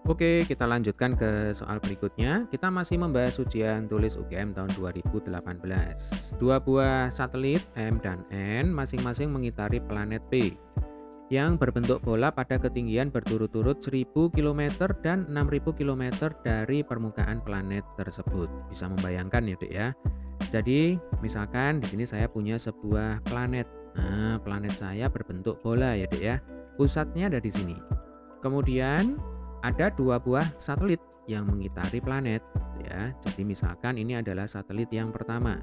Oke, kita lanjutkan ke soal berikutnya. Kita masih membahas ujian tulis UGM tahun 2018. Dua buah satelit M dan N masing-masing mengitari planet P yang berbentuk bola pada ketinggian berturut-turut 1000 km dan 6000 km dari permukaan planet tersebut. Bisa membayangkan ya, Dek ya. Jadi, misalkan di sini saya punya sebuah planet. Nah, planet saya berbentuk bola ya, Dek ya. Pusatnya ada di sini. Kemudian ada dua buah satelit yang mengitari planet ya. Jadi misalkan ini adalah satelit yang pertama,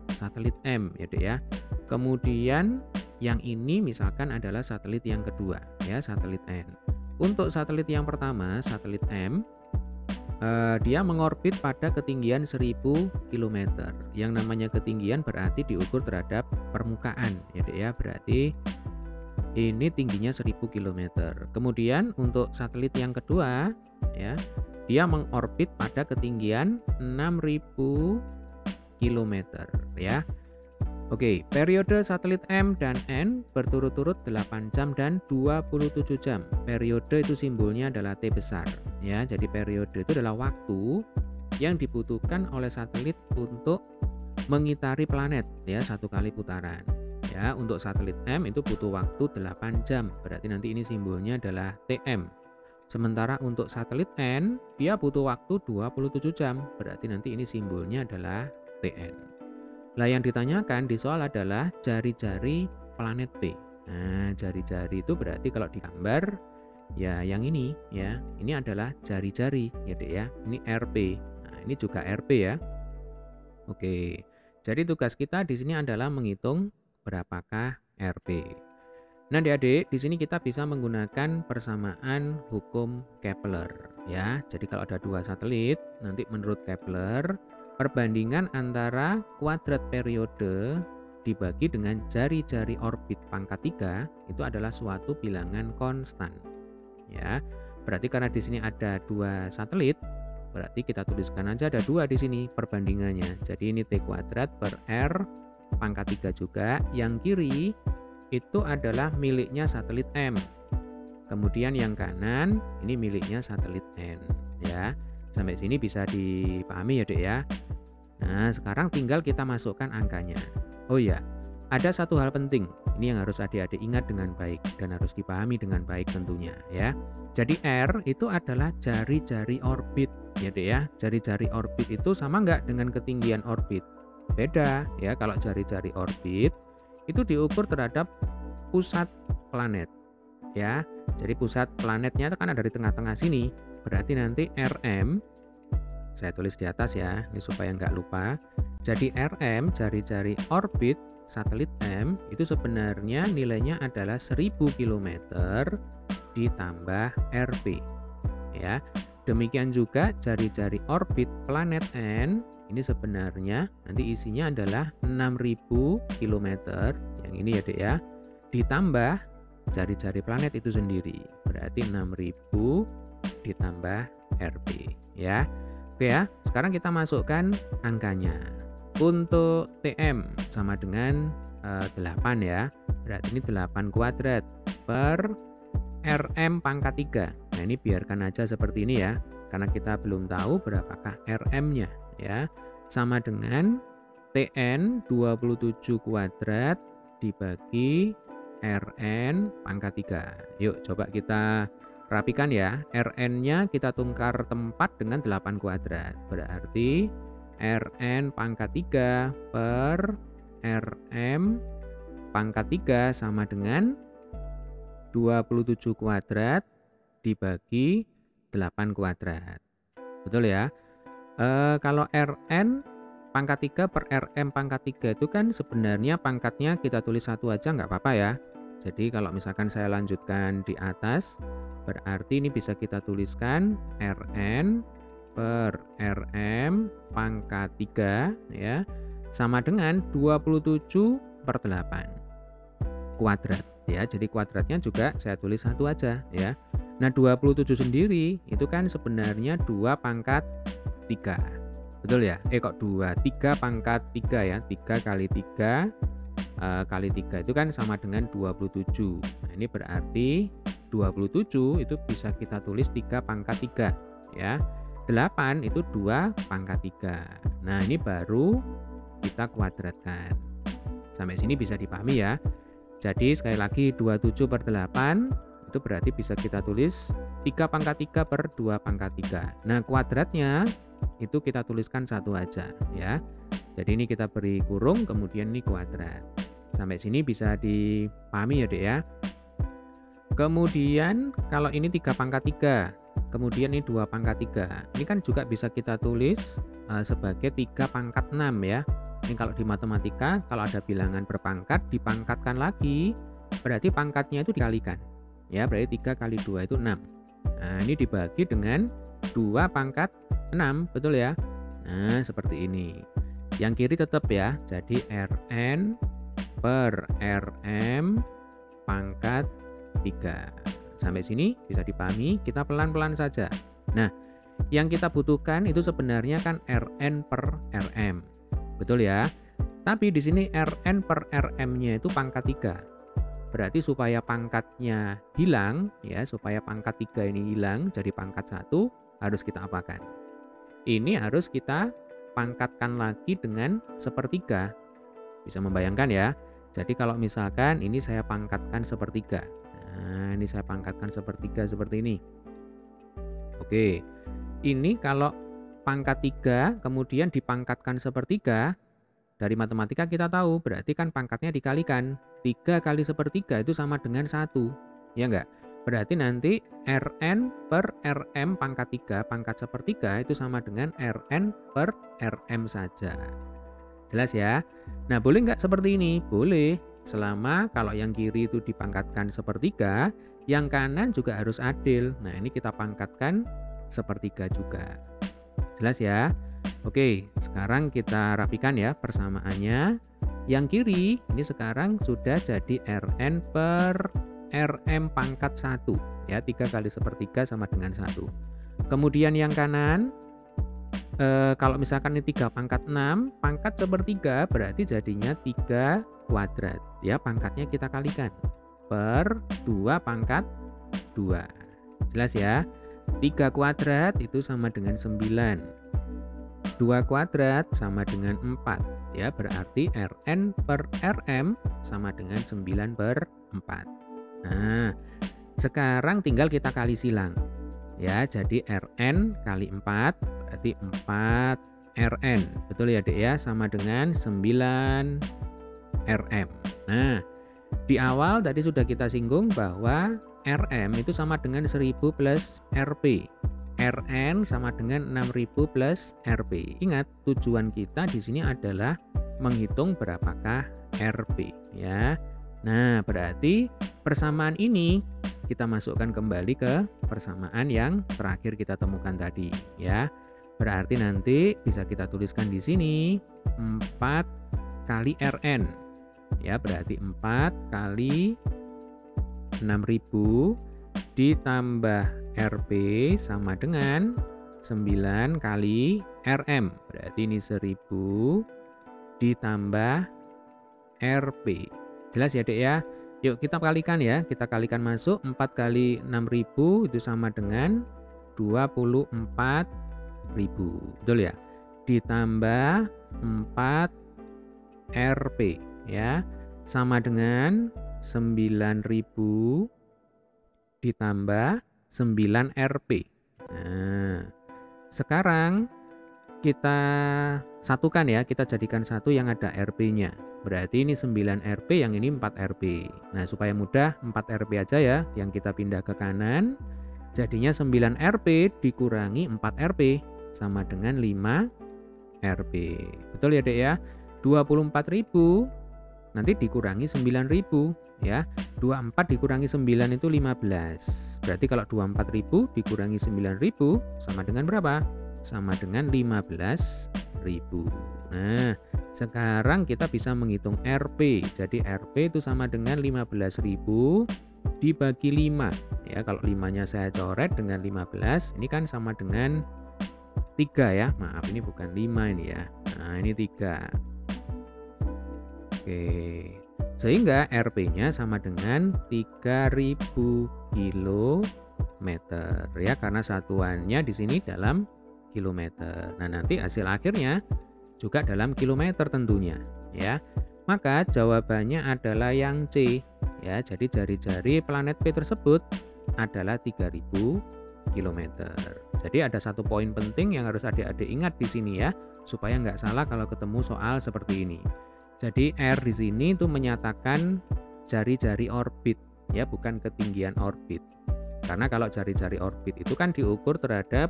satelit M ya Dek ya. Kemudian yang ini misalkan adalah satelit yang kedua ya, satelit N. Untuk satelit yang pertama, satelit M, dia mengorbit pada ketinggian 1000 km. Yang namanya ketinggian berarti diukur terhadap permukaan ya Dek ya. Berarti ini tingginya 1000 km. Kemudian untuk satelit yang kedua ya, dia mengorbit pada ketinggian 6000 km ya. Oke, periode satelit M dan N berturut-turut 8 jam dan 27 jam. Periode itu simbolnya adalah T besar ya. Jadi periode itu adalah waktu yang dibutuhkan oleh satelit untuk mengitari planet ya, satu kali putaran. Ya, untuk satelit M itu butuh waktu 8 jam. Berarti nanti ini simbolnya adalah TM. Sementara untuk satelit N, dia butuh waktu 27 jam. Berarti nanti ini simbolnya adalah TN. Lah yang ditanyakan di soal adalah jari-jari planet P. Nah, jari-jari itu berarti kalau digambar ya yang ini ya. Ini adalah jari-jari ya, Dek ya. Ini RP. Nah, ini juga RP ya. Oke. Jadi tugas kita di sini adalah menghitung berapakah RP. Nah, adik-adik, di sini kita bisa menggunakan persamaan hukum Kepler ya. Jadi kalau ada dua satelit, nanti menurut Kepler, perbandingan antara kuadrat periode dibagi dengan jari-jari orbit pangkat 3 itu adalah suatu bilangan konstan. Ya. Berarti karena di sini ada dua satelit, berarti kita tuliskan aja ada dua di sini perbandingannya. Jadi ini T kuadrat per R pangkat 3 juga. Yang kiri itu adalah miliknya satelit M. Kemudian yang kanan ini miliknya satelit N ya. Sampai sini bisa dipahami ya, Dek ya. Nah, sekarang tinggal kita masukkan angkanya. Oh ya, ada satu hal penting. Ini yang harus adik-adik ingat dengan baik dan harus dipahami dengan baik tentunya ya. Jadi R itu adalah jari-jari orbit ya, Dek ya. Jari-jari orbit itu sama nggak dengan ketinggian orbit? Beda ya. Kalau jari-jari orbit itu diukur terhadap pusat planet ya. Jadi pusat planetnya itu kan ada di tengah-tengah sini. Berarti nanti RM, saya tulis di atas ya, ini supaya nggak lupa. Jadi RM, jari-jari orbit satelit M, itu sebenarnya nilainya adalah 1000 km ditambah RP ya. Demikian juga jari-jari orbit planet N, ini sebenarnya nanti isinya adalah 6000 km, yang ini ya Dek ya, ditambah jari-jari planet itu sendiri. Berarti 6000 ditambah RP ya. Oke ya, sekarang kita masukkan angkanya. Untuk TM sama dengan 8 ya. Berarti ini 8 kuadrat per RM pangkat 3. Nah, ini biarkan aja seperti ini ya, karena kita belum tahu berapakah RM-nya ya. Sama dengan TN 27 kuadrat dibagi RN pangkat 3. Yuk coba kita rapikan ya. RN-nya kita tukar tempat dengan 8 kuadrat. Berarti RN pangkat 3 per RM pangkat 3 sama dengan 27 kuadrat dibagi 8 kuadrat. Betul ya? Kalau RN pangkat 3 per RM pangkat 3 itu kan sebenarnya pangkatnya kita tulis satu aja nggak apa-apa ya. Jadi kalau misalkan saya lanjutkan di atas, berarti ini bisa kita tuliskan RN per RM pangkat 3 ya, sama dengan 27 per 8 kuadrat ya. Jadi kuadratnya juga saya tulis satu aja ya. Nah 27 sendiri itu kan sebenarnya 2 pangkat 3. Betul ya? Kok 2? 3 pangkat 3 ya. 3 kali 3 kali 3 itu kan sama dengan 27. Nah, ini berarti 27 itu bisa kita tulis 3 pangkat 3 ya. 8 itu 2 pangkat 3. Nah, ini baru kita kuadratkan. Sampai sini bisa dipahami ya. Jadi sekali lagi 27/8 itu berarti bisa kita tulis 3 pangkat 3 per 2 pangkat 3. Nah, kuadratnya itu kita tuliskan 1 aja ya. Jadi ini kita beri kurung, kemudian ini kuadrat. Sampai sini bisa dipahami ya Dek ya. Kemudian kalau ini 3 pangkat 3, kemudian ini 2 pangkat 3. Ini kan juga bisa kita tulis sebagai 3 pangkat 6 ya. Ini kalau di matematika, kalau ada bilangan berpangkat, dipangkatkan lagi, berarti pangkatnya itu dikalikan. Ya, berarti 3 kali 2 itu 6. Nah, ini dibagi dengan 2 pangkat 6, betul ya? Nah, seperti ini. Yang kiri tetap ya, jadi Rn per Rm pangkat 3. Sampai sini bisa dipahami, kita pelan-pelan saja. Nah, yang kita butuhkan itu sebenarnya kan Rn per Rm. Betul ya? Tapi di sini Rn per Rm-nya itu pangkat 3. Berarti supaya pangkatnya hilang, ya, supaya pangkat 3 ini hilang jadi pangkat 1, harus kita apakan? Ini harus kita pangkatkan lagi dengan sepertiga. Bisa membayangkan ya? Jadi kalau misalkan ini saya pangkatkan sepertiga. Nah, ini saya pangkatkan sepertiga seperti ini. Oke, ini kalau pangkat 3 kemudian dipangkatkan sepertiga, dari matematika kita tahu berarti kan pangkatnya dikalikan. 3 kali sepertiga itu sama dengan 1, ya enggak? Berarti nanti Rn per Rm pangkat 3 pangkat sepertiga itu sama dengan Rn per Rm saja. Jelas ya? Nah, boleh nggak seperti ini? Boleh. Selama kalau yang kiri itu dipangkatkan sepertiga, yang kanan juga harus adil. Nah, ini kita pangkatkan sepertiga juga. Jelas ya? Oke, sekarang kita rapikan ya persamaannya. Yang kiri ini sekarang sudah jadi Rn per Rm pangkat 1. Ya, 3 kali sepertiga sama dengan 1. Kemudian yang kanan, kalau misalkan ini 3 pangkat 6, pangkat sepertiga berarti jadinya 3 kuadrat. Ya, pangkatnya kita kalikan per 2 pangkat 2. Jelas ya? 3 kuadrat itu sama dengan 9. 2 kuadrat sama dengan 4. Ya, berarti Rn per Rm sama dengan 9 per 4. Nah, sekarang tinggal kita kali silang. Ya, jadi Rn kali 4 berarti 4 Rn. Betul ya Dek ya? Sama dengan 9 Rm. Nah, di awal tadi sudah kita singgung bahwa Rm itu sama dengan 1000 plus Rp. Rn sama dengan 6000 plus Rp. Ingat, tujuan kita di sini adalah menghitung berapakah Rp ya. Nah, berarti persamaan ini kita masukkan kembali ke persamaan yang terakhir kita temukan tadi ya. Berarti nanti bisa kita tuliskan di sini 4 kali Rn. Ya, berarti 4 kali 6000 ditambah Rp sama dengan 9 kali Rm. Berarti ini 1000 ditambah Rp. Jelas ya Dek ya? Yuk kita kalikan ya. Kita kalikan masuk 4 kali 6000 itu sama dengan 24.000. Betul ya? Ditambah 4 Rp ya. Sama dengan 9000 ditambah 9 Rp. Nah, sekarang kita satukan ya, kita jadikan satu yang ada Rp-nya. Berarti ini 9 Rp, yang ini 4 Rp. Nah, supaya mudah 4 Rp aja ya, yang kita pindah ke kanan. Jadinya 9 Rp dikurangi 4 Rp sama dengan 5 Rp. Betul ya Dek ya? 24.000 nanti dikurangi 9.000 ya. 24 dikurangi 9 itu 15. Berarti kalau 24.000 dikurangi 9.000 sama dengan berapa? Sama dengan 15.000. Nah, sekarang kita bisa menghitung Rp. Jadi Rp itu sama dengan 15.000 dibagi 5. Ya, kalau 5-nya saya coret dengan 15, ini kan sama dengan 3 ya. Maaf, ini bukan 5 ini ya. Nah, ini 3. Oke. Sehingga RP-nya sama dengan 3000 kilometer ya, karena satuannya di sini dalam kilometer. Nah, nanti hasil akhirnya juga dalam kilometer tentunya ya. Maka jawabannya adalah yang C ya. Jadi jari-jari planet P tersebut adalah 3000 kilometer. Jadi ada satu poin penting yang harus adik-adik ingat di sini ya, supaya nggak salah kalau ketemu soal seperti ini. Jadi R di sini itu menyatakan jari-jari orbit ya, bukan ketinggian orbit. Karena kalau jari-jari orbit itu kan diukur terhadap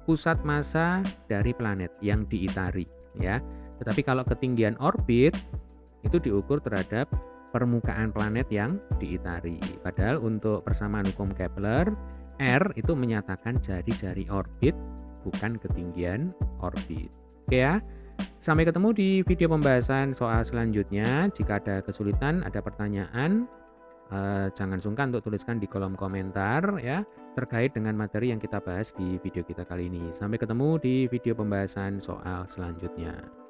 pusat massa dari planet yang diitari ya. Tetapi kalau ketinggian orbit itu diukur terhadap permukaan planet yang diitari. Padahal untuk persamaan hukum Kepler, R itu menyatakan jari-jari orbit, bukan ketinggian orbit. Oke ya. Sampai ketemu di video pembahasan soal selanjutnya. Jika ada kesulitan, ada pertanyaan, jangan sungkan untuk tuliskan di kolom komentar ya, terkait dengan materi yang kita bahas di video kita kali ini. Sampai ketemu di video pembahasan soal selanjutnya.